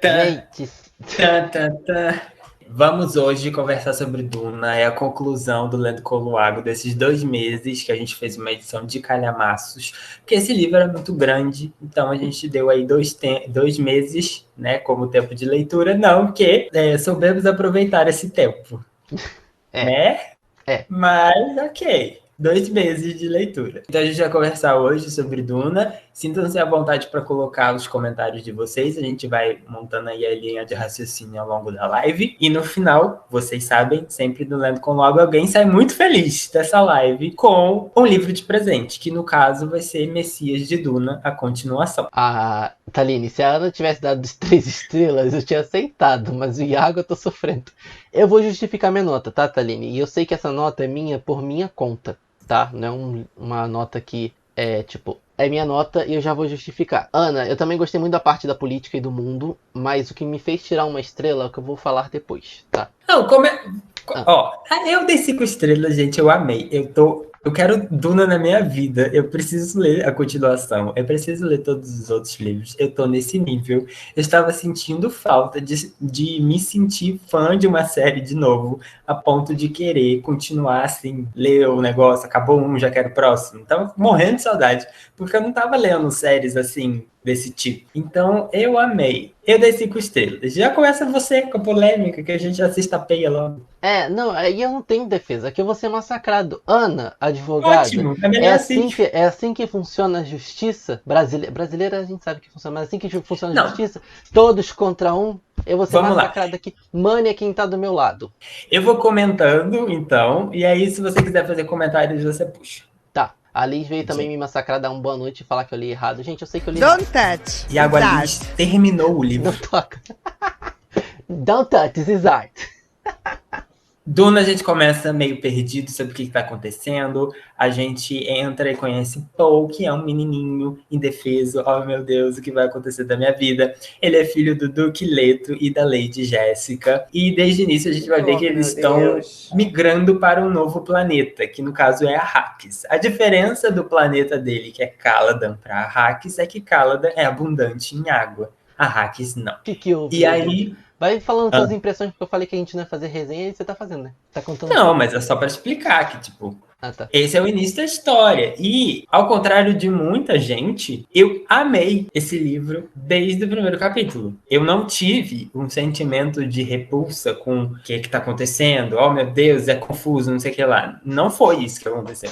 Gente, Tá, tá, tá. Vamos hoje conversar sobre Duna, é a conclusão do Lendo Coluago desses 2 meses que a gente fez uma edição de calhamaços, porque esse livro era muito grande, então a gente deu aí 2 meses, né, como tempo de leitura, não que soubemos aproveitar esse tempo, é, né? é. Mas, ok. 2 meses de leitura. Então a gente vai conversar hoje sobre Duna. Sintam-se à vontade para colocar os comentários de vocês. A gente vai montando aí a linha de raciocínio ao longo da live. E no final, vocês sabem, sempre do Lendo com Logo, alguém sai muito feliz dessa live com um livro de presente, que no caso vai ser Messias de Duna, a continuação. Taline, se a Ana tivesse dado 3 estrelas, eu tinha aceitado, mas o Iago eu tô sofrendo. Eu vou justificar minha nota, tá, Taline? E eu sei que essa nota é minha por minha conta, tá? Não é uma nota que é, tipo, é minha nota e eu já vou justificar. Ana, eu também gostei muito da parte da política e do mundo, mas o que me fez tirar uma estrela é o que eu vou falar depois, tá? Não, como é. Ah, Ó, eu dei 5 estrelas, gente. Eu amei. Eu quero Duna na minha vida. Eu preciso ler a continuação. Eu preciso ler todos os outros livros. Eu tô nesse nível. Eu estava sentindo falta de me sentir fã de uma série de novo, a ponto de querer continuar assim, ler o negócio, acabou um, já quero o próximo. Tava morrendo de saudade, porque eu não tava lendo séries assim desse tipo. Então, eu amei. Eu dei 5 estrelas. Já começa você com a polêmica, que a gente já se estapeia logo. não, aí eu não tenho defesa, aqui eu vou ser massacrado. Ana, advogada, Ótimo, é melhor assim. é assim que funciona a justiça brasileira. Brasileira a gente sabe que funciona, mas assim que funciona a Não, justiça, todos contra um, eu vou ser vamos lá. massacrado aqui. Mane é quem tá do meu lado. Eu vou comentando, então, e aí, se você quiser fazer comentários, você puxa. Tá, a Liz veio também Ok. me massacrar, dar uma boa noite e falar que eu li errado. Gente, eu sei que eu li Don't errado. touch. Iago It's Alice art. terminou o Não livro. toca. Don't touch, this is art. Duna, a gente começa meio perdido sobre o que está acontecendo. A gente entra e conhece Paul, que é um menininho indefeso. Oh, meu Deus, o que vai acontecer da minha vida? Ele é filho do Duque Leto e da Lady Jéssica. E desde o início a gente vai ver que eles estão migrando para um novo planeta, que no caso é Arrakis. A diferença do planeta dele, que é Caladan, para Arrakis, é que Caladan é abundante em água. Arrakis não. Que houve, E meu aí... Deus. Vai falando suas impressões, porque eu falei que a gente não ia fazer resenha e você tá fazendo, né? Tá contando Não, tudo. mas é só para explicar que, tipo, Ah, tá. esse é o início da história. E, ao contrário de muita gente, eu amei esse livro desde o primeiro capítulo. Eu não tive um sentimento de repulsa com o que está acontecendo. Oh, meu Deus, é confuso, não sei o que lá. Não foi isso que aconteceu.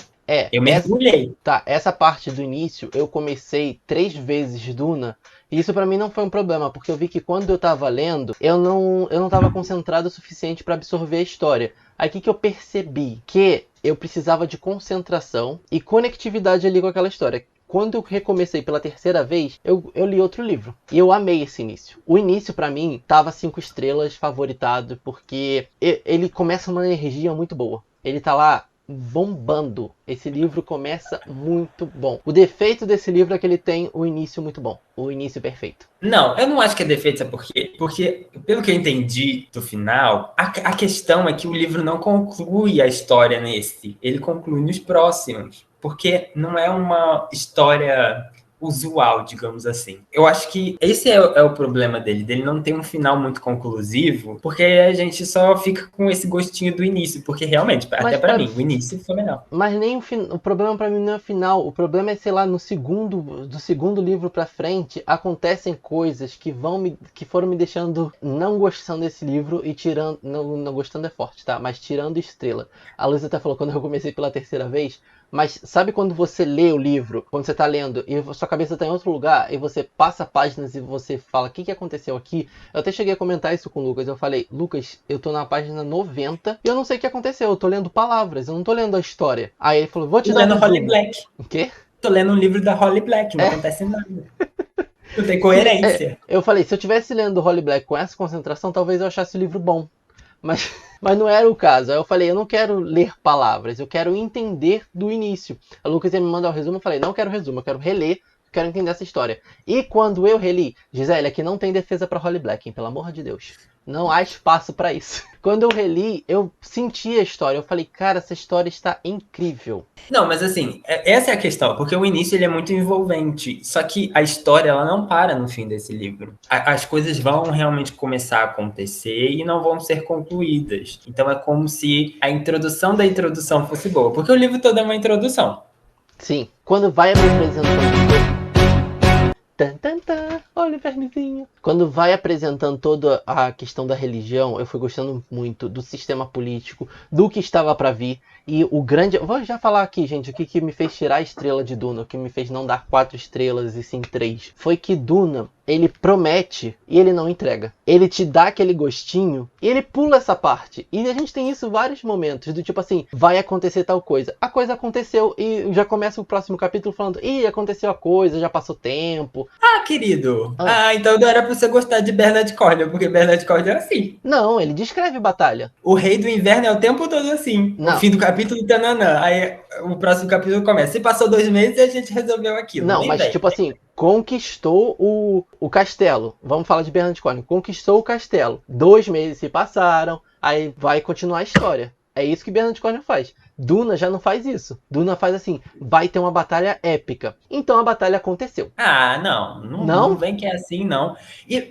Eu mergulhei. Essa parte do início eu comecei 3 vezes Duna. E isso pra mim não foi um problema, porque eu vi que quando eu tava lendo, eu não tava concentrado o suficiente pra absorver a história. Aí o que eu percebi? Que eu precisava de concentração e conectividade ali com aquela história. Quando eu recomecei pela terceira vez, eu li outro livro. E eu amei esse início. O início, pra mim, tava 5 estrelas, favoritado, porque ele começa uma energia muito boa. Ele tá lá bombando. Esse livro começa muito bom. O defeito desse livro é que ele tem o início muito bom. O início perfeito. Não, eu não acho que é defeito, sabe por quê? Porque, pelo que eu entendi do final, a questão é que o livro não conclui a história nesse. Ele conclui nos próximos. Porque não é uma história usual, digamos assim. Eu acho que esse é o problema dele não ter um final muito conclusivo, porque a gente só fica com esse gostinho do início, porque realmente, até pra mim, o início foi melhor. Mas nem o problema pra mim não é o final, o problema é, sei lá, do segundo livro pra frente, acontecem coisas que foram me deixando não gostando desse livro e tirando, não gostando é forte, tá? Mas tirando estrela. A Luísa até falou quando eu comecei pela terceira vez, mas sabe quando você lê o livro, quando você tá lendo e sua cabeça tá em outro lugar e você passa páginas e você fala o que aconteceu aqui? Eu até cheguei a comentar isso com o Lucas, eu falei, Lucas, eu tô na página 90 e eu não sei o que aconteceu, eu tô lendo palavras, eu não tô lendo a história. Aí ele falou, vou te dar um Holly resumo. Black. O quê? Tô lendo um livro da Holly Black, não acontece nada. Não tem coerência. Eu falei, se eu tivesse lendo Holly Black com essa concentração, talvez eu achasse o livro bom. Mas não era o caso. Aí eu falei, eu não quero ler palavras, eu quero entender do início. A Lucas ia me mandar o resumo, eu falei, não quero resumo, eu quero reler, quero entender essa história. E quando eu reli, Gisele, aqui não tem defesa pra Holly Black, hein, pelo amor de Deus. Não há espaço pra isso. Quando eu reli, eu senti a história. Eu falei, cara, essa história está incrível. Não, mas assim, essa é a questão, porque o início ele é muito envolvente, só que a história ela não para no fim desse livro. As coisas vão realmente começar a acontecer e não vão ser concluídas. Então é como se a introdução da introdução fosse boa, porque o livro todo é uma introdução. Sim, quando vai apresentando... Tan, tan, tan, olha o vermezinho. Quando vai apresentando toda a questão da religião, eu fui gostando muito do sistema político, do que estava para vir. E o grande... Vou já falar aqui, gente, o que me fez tirar a estrela de Duna, o que me fez não dar 4 estrelas e sim 3. Foi que Duna, ele promete e ele não entrega. Ele te dá aquele gostinho e ele pula essa parte. E a gente tem isso em vários momentos, do tipo assim, vai acontecer tal coisa. A coisa aconteceu e já começa o próximo capítulo falando, ih, aconteceu a coisa, já passou tempo. Ah, querido! Então não era pra você gostar de Bernard Cornwell, porque Bernard Cornwell é assim. Não, ele descreve batalha. O Rei do Inverno é o tempo todo assim. Não. O fim do capítulo, tananã. Aí o próximo capítulo começa. Se passou 2 meses, a gente resolveu aquilo. Não, mas tipo assim, conquistou o castelo. Vamos falar de Bernard Cornwell. Conquistou o castelo. 2 meses se passaram, aí vai continuar a história. É isso que Bernard Cornwell faz. Duna já não faz isso. Duna faz assim, vai ter uma batalha épica. Então a batalha aconteceu. Ah, não vem que é assim, não. E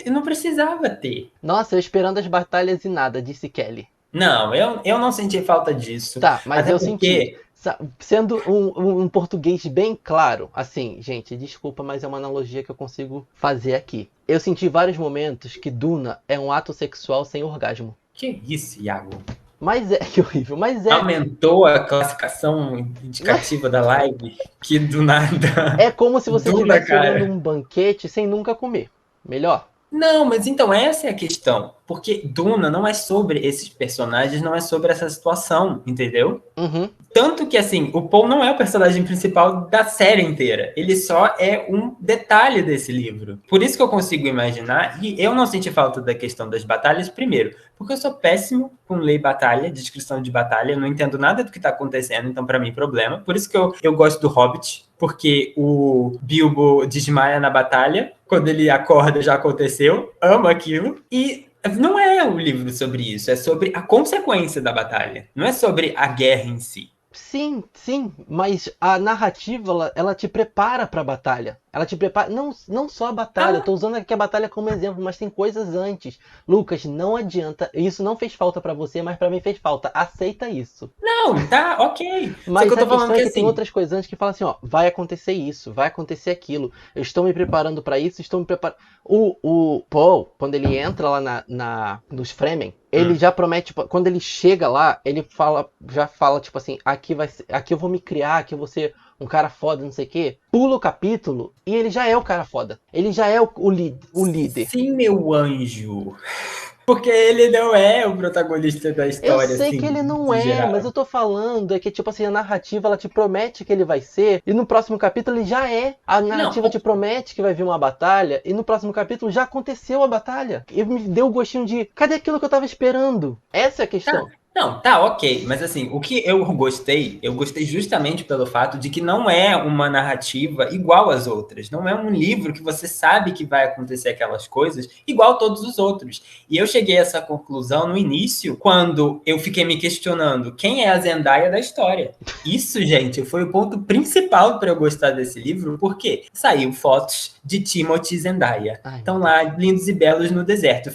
não precisava ter. Nossa, eu esperando as batalhas e nada, disse Kelly. Não, eu não senti falta disso. Tá, mas Até eu porque... senti. Sendo um português bem claro, assim, gente, desculpa, mas é uma analogia que eu consigo fazer aqui. Eu senti vários momentos que Duna é um ato sexual sem orgasmo. Que isso, Iago? Mas é, que horrível, mas é... Aumentou a classificação indicativa da live, que do nada... É como se você Duna, estivesse olhando um banquete sem nunca comer. Melhor? Não, mas então essa é a questão. Porque Duna não é sobre esses personagens, não é sobre essa situação, entendeu? Uhum. Tanto que, assim, o Paul não é o personagem principal da série inteira. Ele só é um detalhe desse livro. Por isso que eu consigo imaginar, e eu não senti falta da questão das batalhas, primeiro, porque eu sou péssimo com ler batalha, descrição de batalha, eu não entendo nada do que tá acontecendo, então pra mim problema. Por isso que eu gosto do Hobbit, porque o Bilbo desmaia na batalha, quando ele acorda já aconteceu, amo aquilo, e não é um livro sobre isso, é sobre a consequência da batalha, não é sobre a guerra em si. Sim, sim, mas a narrativa, ela te prepara pra batalha. Ela te prepara, não só a batalha, eu tô usando aqui a batalha como exemplo, mas tem coisas antes. Lucas, não adianta, isso não fez falta pra você, mas pra mim fez falta. Aceita isso. Não, tá, ok. Mas Só que eu a tô falando questão é que assim, tem outras coisas antes que falam assim, ó, vai acontecer isso, vai acontecer aquilo. Eu estou me preparando pra isso, estou me preparando. O Paul, quando ele entra lá nos Fremen, ele já promete, tipo, quando ele chega lá, ele já fala, tipo assim, aqui eu vou me criar, aqui eu vou ser um cara foda, não sei o quê. Pula o capítulo e ele já é o cara foda. Ele já é o líder. Sim, meu anjo. Porque ele não é o protagonista da história, Eu sei assim, que ele não é, geral. mas eu tô falando é que, tipo assim, a narrativa, ela te promete que ele vai ser, e no próximo capítulo ele já é. A narrativa te promete que vai vir uma batalha, e no próximo capítulo já aconteceu a batalha. E me deu o gostinho de, cadê aquilo que eu tava esperando? Essa é a questão. Não, tá, ok. Mas assim, o que eu gostei justamente pelo fato de que não é uma narrativa igual às outras. Não é um livro que você sabe que vai acontecer aquelas coisas igual todos os outros. E eu cheguei a essa conclusão no início, quando eu fiquei me questionando quem é a Zendaya da história. Isso, gente, foi o ponto principal para eu gostar desse livro, porque saiu fotos de Timothy e Zendaya. Estão lá, lindos e belos no deserto.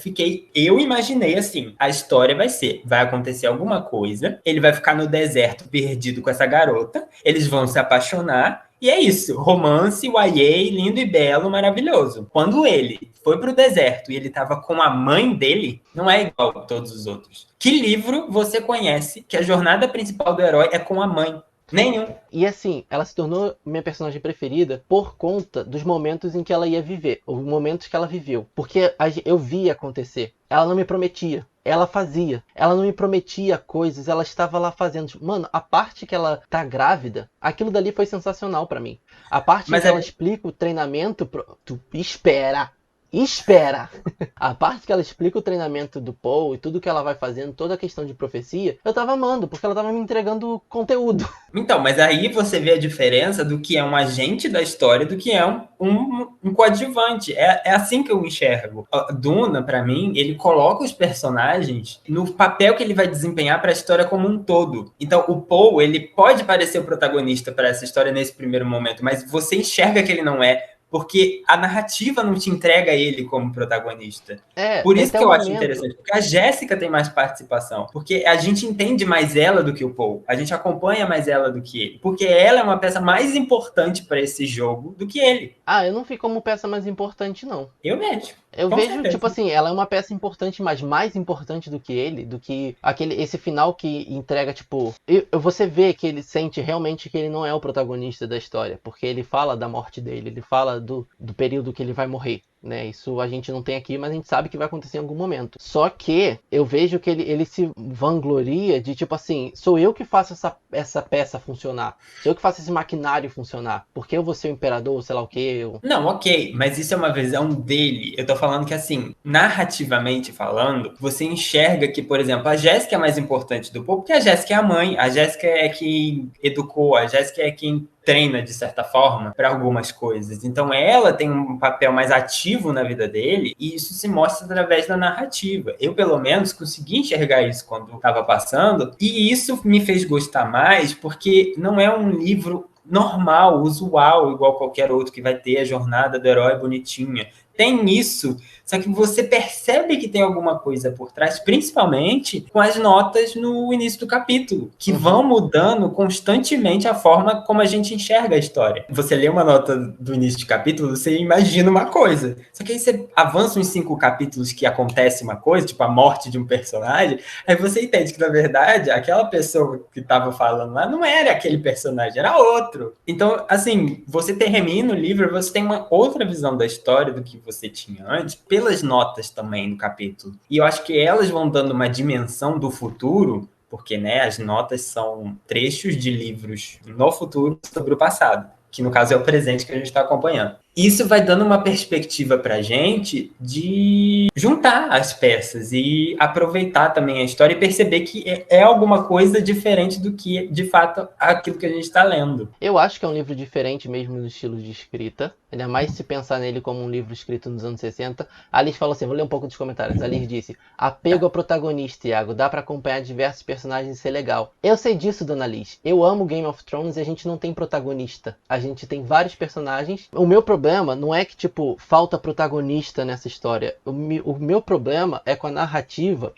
Eu imaginei assim, a história vai acontecer alguma coisa, ele vai ficar no deserto perdido com essa garota, eles vão se apaixonar, e é isso, romance, YA, lindo e belo, maravilhoso. Quando ele foi pro deserto e ele tava com a mãe dele, não é igual a todos os outros. Que livro você conhece que a jornada principal do herói é com a mãe? Nenhum. E assim, ela se tornou minha personagem preferida por conta dos momentos em que ela ia viver, os momentos que ela viveu. Porque eu via acontecer. Ela não me prometia. Ela fazia. Ela não me prometia coisas, ela estava lá fazendo. Mano, a parte que ela tá grávida, aquilo dali foi sensacional pra mim. A parte que ela explica o treinamento, tu espera. espera! A parte que ela explica o treinamento do Paul e tudo que ela vai fazendo, toda a questão de profecia, eu tava amando, porque ela tava me entregando conteúdo. Então, mas aí você vê a diferença do que é um agente da história do que é um coadjuvante. É assim que eu enxergo. A Duna, pra mim, ele coloca os personagens no papel que ele vai desempenhar para a história como um todo. Então, o Paul, ele pode parecer o protagonista para essa história nesse primeiro momento, mas você enxerga que ele não é, porque a narrativa não te entrega ele como protagonista. Por Tem isso até que um eu acho momento. interessante, porque a Jéssica tem mais participação, porque a gente entende mais ela do que o Paul, a gente acompanha mais ela do que ele, porque ela é uma peça mais importante para esse jogo do que ele. Eu não vi como peça mais importante, não. Eu vejo, Eu com vejo, tipo certeza. assim, ela é uma peça importante, mas mais importante do que ele, do que esse final que entrega, tipo. Você vê que ele sente realmente que ele não é o protagonista da história, porque ele fala da morte dele, ele fala do período que ele vai morrer. Né, isso a gente não tem aqui, mas a gente sabe que vai acontecer em algum momento. Só que eu vejo que ele se vangloria de tipo assim, sou eu que faço essa peça funcionar. Sou eu que faço esse maquinário funcionar. Porque eu vou ser o imperador, sei lá o que. Não, ok, mas isso é uma visão dele. Eu tô falando que, assim, narrativamente falando, você enxerga que, por exemplo, a Jéssica é mais importante do povo, porque a Jéssica é a mãe, a Jéssica é quem educou, a Jéssica é quem treina, de certa forma, para algumas coisas. Então, ela tem um papel mais ativo na vida dele, e isso se mostra através da narrativa. Eu, pelo menos, consegui enxergar isso quando estava passando, e isso me fez gostar mais, porque não é um livro normal, usual, igual qualquer outro que vai ter a jornada do herói bonitinha. Tem isso, só que você percebe que tem alguma coisa por trás, principalmente com as notas no início do capítulo, que vão Uhum. mudando constantemente a forma como a gente enxerga a história. Você lê uma nota do início de capítulo, você imagina uma coisa, só que aí você avança uns 5 capítulos que acontece uma coisa, tipo a morte de um personagem, aí você entende que, na verdade, aquela pessoa que estava falando lá não era aquele personagem, era outro. Então, assim, você termina o livro, você tem uma outra visão da história do que você tinha antes, pelas notas também no capítulo. E eu acho que elas vão dando uma dimensão do futuro, porque, né, as notas são trechos de livros no futuro sobre o passado, que no caso é o presente que a gente está acompanhando. Isso vai dando uma perspectiva para a gente de juntar as peças e aproveitar também a história e perceber que é alguma coisa diferente do que, de fato, aquilo que a gente está lendo. Eu acho que é um livro diferente mesmo no estilo de escrita. Ainda mais se pensar nele como um livro escrito nos anos 60. A Liz falou assim, vou ler um pouco dos comentários. A Liz disse, apego ao protagonista, Iago. Dá pra acompanhar diversos personagens e ser legal. Eu sei disso, dona Liz. Eu amo Game of Thrones e a gente não tem protagonista. A gente tem vários personagens. O meu problema não é que, tipo, falta protagonista nessa história. O meu problema é com a narrativa.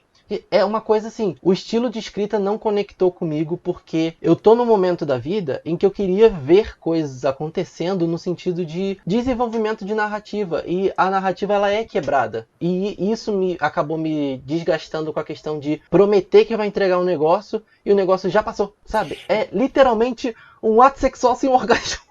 É uma coisa assim, o estilo de escrita não conectou comigo porque eu tô num momento da vida em que eu queria ver coisas acontecendo no sentido de desenvolvimento de narrativa e a narrativa ela é quebrada e isso acabou me desgastando com a questão de prometer que vai entregar um negócio e o negócio já passou, sabe? É literalmente um ato sexual sem orgasmo.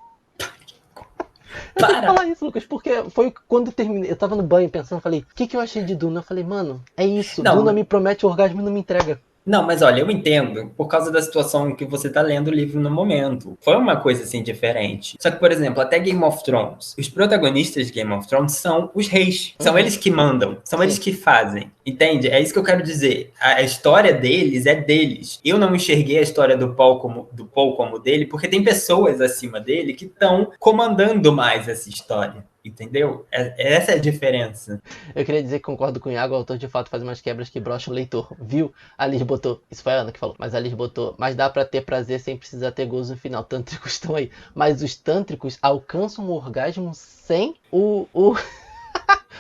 Eu tenho que Para! falar isso, Lucas, porque foi quando eu terminei. Eu tava no banho pensando, falei, o que eu achei de Duna? Eu falei, mano, é isso. Duna Não, me promete orgasmo e não me entrega. Não, mas olha, eu entendo por causa da situação que você está lendo o livro no momento. Foi uma coisa assim diferente. Só que, por exemplo, até Game of Thrones, os protagonistas de Game of Thrones são os reis. São Uhum, eles que mandam, são eles sim. que fazem. Entende? É isso que eu quero dizer. A história deles é deles. Eu não enxerguei a história do Paul como dele, porque tem pessoas acima dele que estão comandando mais essa história. Entendeu? Essa é a diferença. Eu queria dizer que concordo com o Iago, o autor de fato faz umas quebras que brocham o leitor. Viu? A Liz botou, isso foi a Ana que falou, mas a Liz botou, mas dá pra ter prazer sem precisar ter gozo no final. Tântricos estão aí. Mas os tântricos alcançam o orgasmo sem Não o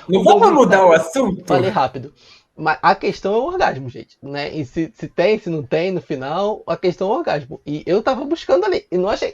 gozo vamos no mudar final. o assunto? Falei rápido. Mas a questão é o orgasmo, gente. Né? E se tem, se não tem no final, a questão é o orgasmo. E eu tava buscando ali e não achei.